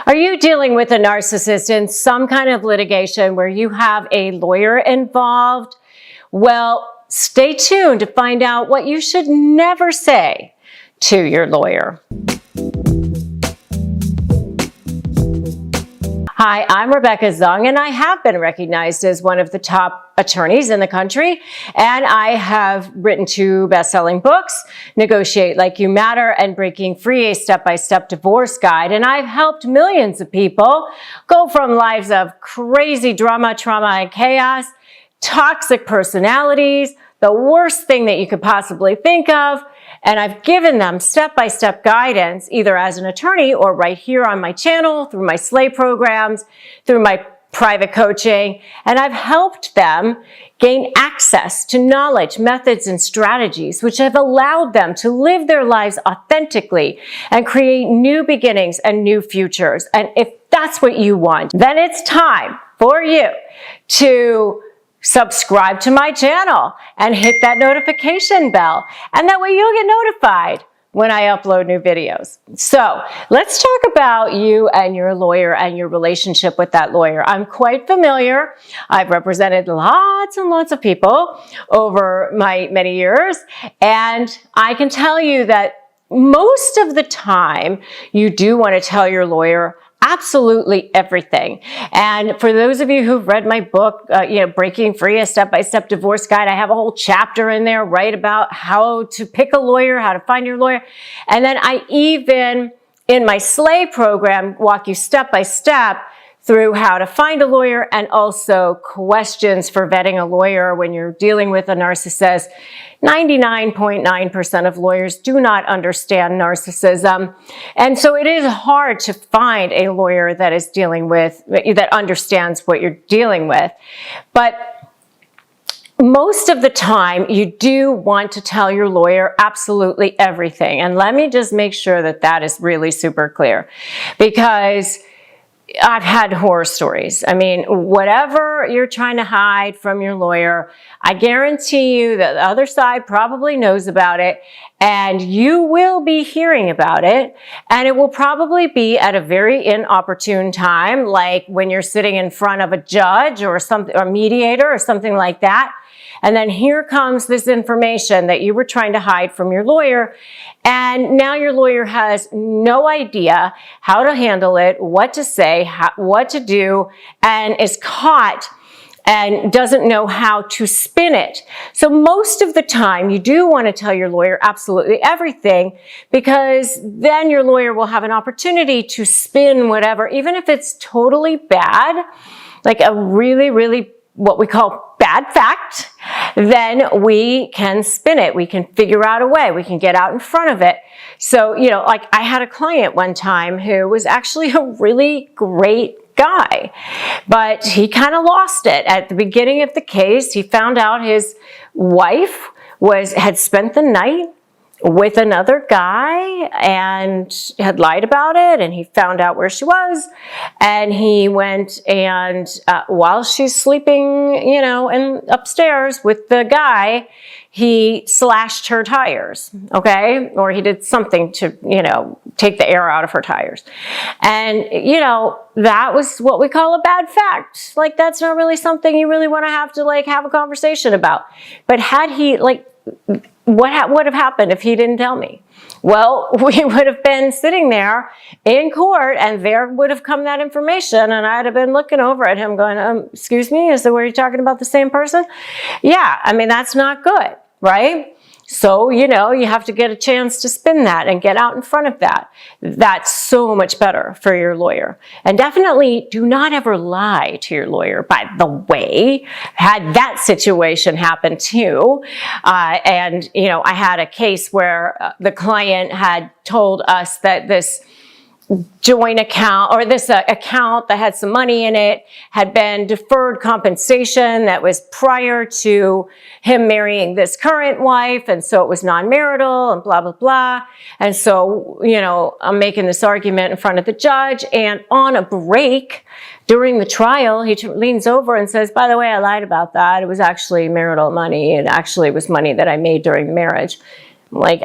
Are you dealing with a narcissist in some kind of litigation where you have a lawyer involved? Well, stay tuned to find out what you should never say to your lawyer. Hi, I'm Rebecca Zung, and I have been recognized as one of the top attorneys in the country, and I have written 2 best-selling books, Negotiate Like You Matter and Breaking Free, a Step-by-Step Divorce Guide, and I've helped millions of people go from lives of crazy drama, trauma, and chaos, toxic personalities, the worst thing that you could possibly think of, and I've given them step-by-step guidance, either as an attorney or right here on my channel, through my Slay programs, through my private coaching, and I've helped them gain access to knowledge, methods, and strategies which have allowed them to live their lives authentically and create new beginnings and new futures. And if that's what you want, then it's time for you to subscribe to my channel and hit that notification bell, and that way you'll get notified when I upload new videos. So let's talk about you and your lawyer and your relationship with that lawyer. I'm quite familiar. I've represented lots and lots of people over my many years, and I can tell you that most of the time you do want to tell your lawyer absolutely everything. And for those of you who've read my book, Breaking Free, a Step-by-Step Divorce Guide, I have a whole chapter in there, right, about how to pick a lawyer, how to find your lawyer. And then I even, in my Slay program, walk you step by step through how to find a lawyer and also questions for vetting a lawyer when you're dealing with a narcissist. 99.9% of lawyers do not understand narcissism. And so it is hard to find a lawyer that is dealing with, that understands what you're dealing with. But most of the time, you do want to tell your lawyer absolutely everything. And let me just make sure that that is really super clear, because I've had horror stories. I mean, whatever you're trying to hide from your lawyer, I guarantee you that the other side probably knows about it, and you will be hearing about it, and it will probably be at a very inopportune time, like when you're sitting in front of a judge or something, or mediator or something like that. And then here comes this information that you were trying to hide from your lawyer, and now your lawyer has no idea how to handle it, what to say, what to do, and is caught and doesn't know how to spin it. So most of the time, you do want to tell your lawyer absolutely everything, because then your lawyer will have an opportunity to spin whatever, even if it's totally bad, like a really, really what we call bad fact, then we can spin it. We can figure out a way. We can get out in front of it. So, like I had a client one time who was actually a really great guy, but he kind of lost it. At the beginning of the case, he found out his wife had spent the night with another guy and had lied about it, and he found out where she was, and he went and while she's sleeping, upstairs with the guy, he slashed her tires, okay? Or he did something to, take the air out of her tires. And, that was what we call a bad fact. Like, that's not really something you really want to have a conversation about. But had he, what would have happened if he didn't tell me? Well, we would have been sitting there in court, and there would have come that information, and I'd have been looking over at him going, excuse me, were you talking about the same person? Yeah, I mean, that's not good, right? So, you have to get a chance to spin that and get out in front of that. That's so much better for your lawyer. And definitely do not ever lie to your lawyer, by the way. Had that situation happen too. And, I had a case where the client had told us that this joint account, or this account that had some money in it, had been deferred compensation that was prior to him marrying this current wife, and so it was non-marital and blah, blah, blah. And so, I'm making this argument in front of the judge, and on a break during the trial, he leans over and says, by the way, I lied about that. It was actually marital money. It actually was money that I made during the marriage. Like,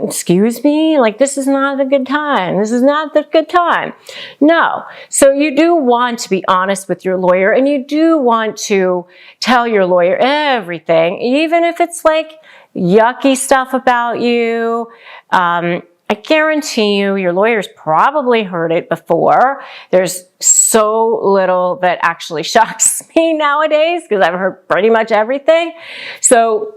excuse me? Like, this is not a good time. This is not the good time. No. So you do want to be honest with your lawyer, and you do want to tell your lawyer everything, even if it's like yucky stuff about you. I guarantee you, your lawyer's probably heard it before. There's so little that actually shocks me nowadays because I've heard pretty much everything. So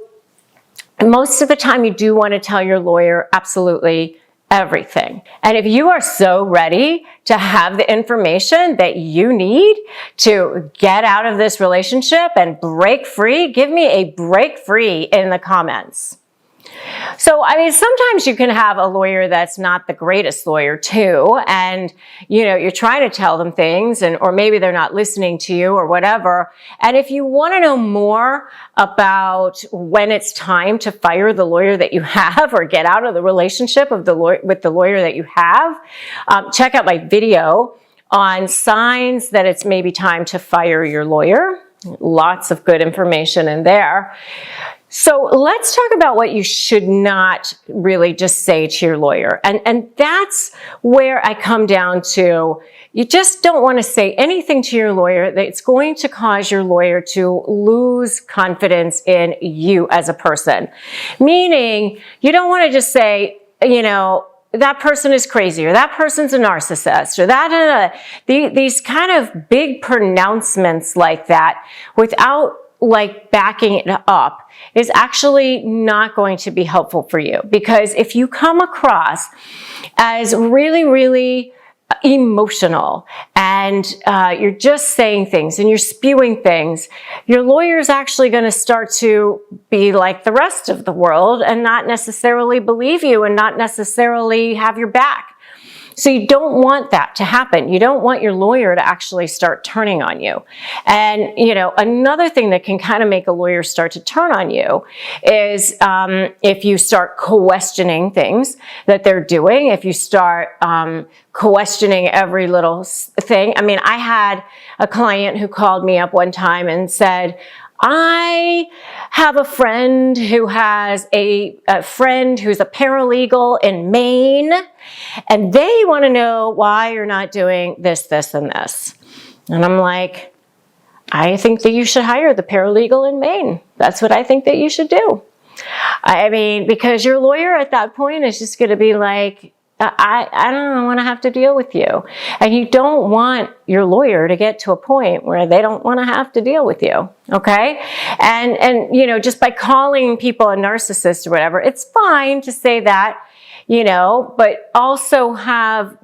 most of the time you do want to tell your lawyer absolutely everything. And if you are so ready to have the information that you need to get out of this relationship and break free, give me a break free in the comments. So, I mean, sometimes you can have a lawyer that's not the greatest lawyer too, and, you know, you're trying to tell them things, or maybe they're not listening to you or whatever. And if you want to know more about when it's time to fire the lawyer that you have or get out of the relationship with the lawyer that you have, check out my video on signs that it's maybe time to fire your lawyer. Lots of good information in there. So let's talk about what you should not really just say to your lawyer. And that's where I come down to, you just don't want to say anything to your lawyer that's going to cause your lawyer to lose confidence in you as a person. Meaning, you don't want to just say, you know, that person is crazy, or that person's a narcissist, or these kind of big pronouncements like that without like backing it up is actually not going to be helpful for you. Because if you come across as really, really emotional and you're just saying things and you're spewing things, your lawyer is actually going to start to be like the rest of the world and not necessarily believe you and not necessarily have your back. So you don't want that to happen. You don't want your lawyer to actually start turning on you. And, you know, another thing that can kind of make a lawyer start to turn on you is if you start questioning things that they're doing, if you start questioning every little thing. I mean, I had a client who called me up one time and said, I have a friend who has a friend who's a paralegal in Maine, and they want to know why you're not doing this, this, and this. And I'm like, I think that you should hire the paralegal in Maine. That's what I think that you should do. I mean, because your lawyer at that point is just going to be like, I don't want to have to deal with you. And you don't want your lawyer to get to a point where they don't want to have to deal with you. Okay? And you know, just by calling people a narcissist or whatever, it's fine to say that, you know, but also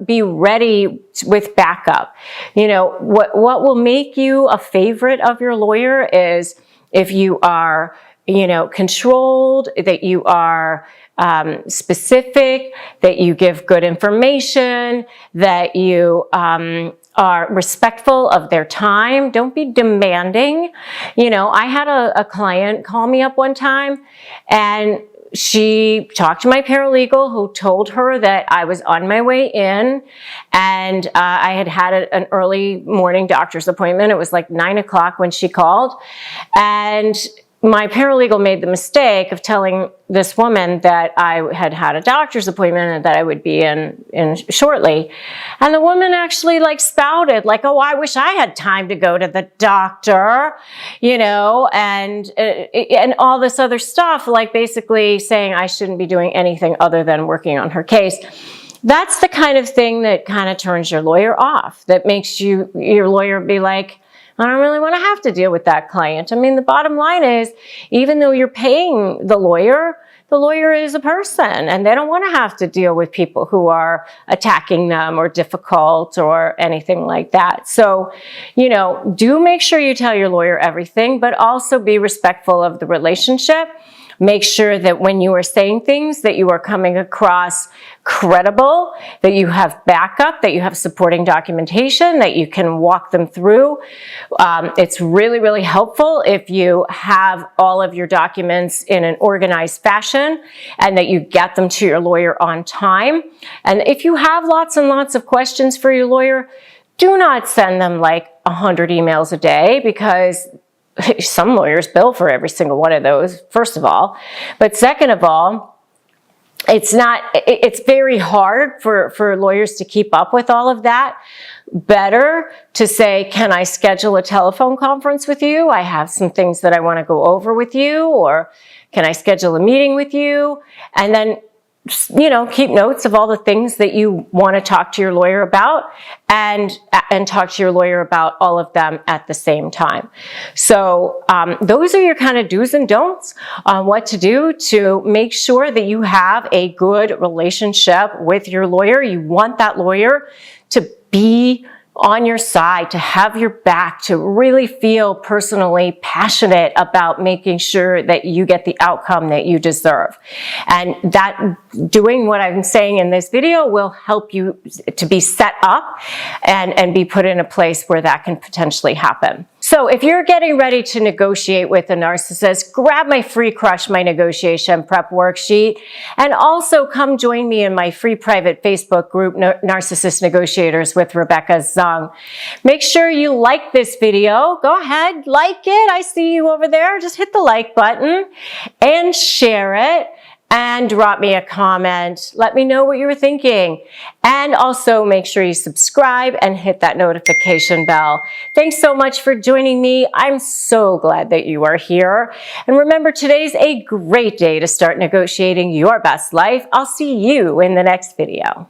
be ready with backup. You know, what will make you a favorite of your lawyer is if you are, you know, controlled, that you are specific, that you give good information, that you are respectful of their time. Don't be demanding. You know, I had a client call me up one time, and she talked to my paralegal who told her that I was on my way in, and I had an early morning doctor's appointment. It was like 9 o'clock when she called, and my paralegal made the mistake of telling this woman that I had a doctor's appointment and that I would be in shortly. And the woman actually like spouted like, oh, I wish I had time to go to the doctor, you know, and all this other stuff, like basically saying I shouldn't be doing anything other than working on her case. That's the kind of thing that kind of turns your lawyer off, that makes your lawyer be like, I don't really want to have to deal with that client. I mean, the bottom line is, even though you're paying the lawyer is a person, and they don't want to have to deal with people who are attacking them or difficult or anything like that. So, you know, do make sure you tell your lawyer everything, but also be respectful of the relationship. Make sure that when you are saying things that you are coming across credible, that you have backup, that you have supporting documentation, that you can walk them through. It's really, really helpful if you have all of your documents in an organized fashion and that you get them to your lawyer on time. And if you have lots and lots of questions for your lawyer, do not send them like 100 emails a day, because some lawyers bill for every single one of those, first of all. But second of all, it's very hard for lawyers to keep up with all of that. Better to say, can I schedule a telephone conference with you? I have some things that I want to go over with you, or can I schedule a meeting with you? And then, you know, keep notes of all the things that you want to talk to your lawyer about, and talk to your lawyer about all of them at the same time. So those are your kind of do's and don'ts on what to do to make sure that you have a good relationship with your lawyer. You want that lawyer to be on your side, to have your back, to really feel personally passionate about making sure that you get the outcome that you deserve. And that doing what I'm saying in this video will help you to be set up and be put in a place where that can potentially happen. So if you're getting ready to negotiate with a narcissist, grab my free Crush My Negotiation Prep worksheet, and also come join me in my free private Facebook group, Narcissist Negotiators with Rebecca Zung. Make sure you like this video. Go ahead, like it. I see you over there. Just hit the like button and share it. And drop me a comment. Let me know what you were thinking. And also make sure you subscribe and hit that notification bell. Thanks so much for joining me. I'm so glad that you are here. And remember, today's a great day to start negotiating your best life. I'll see you in the next video.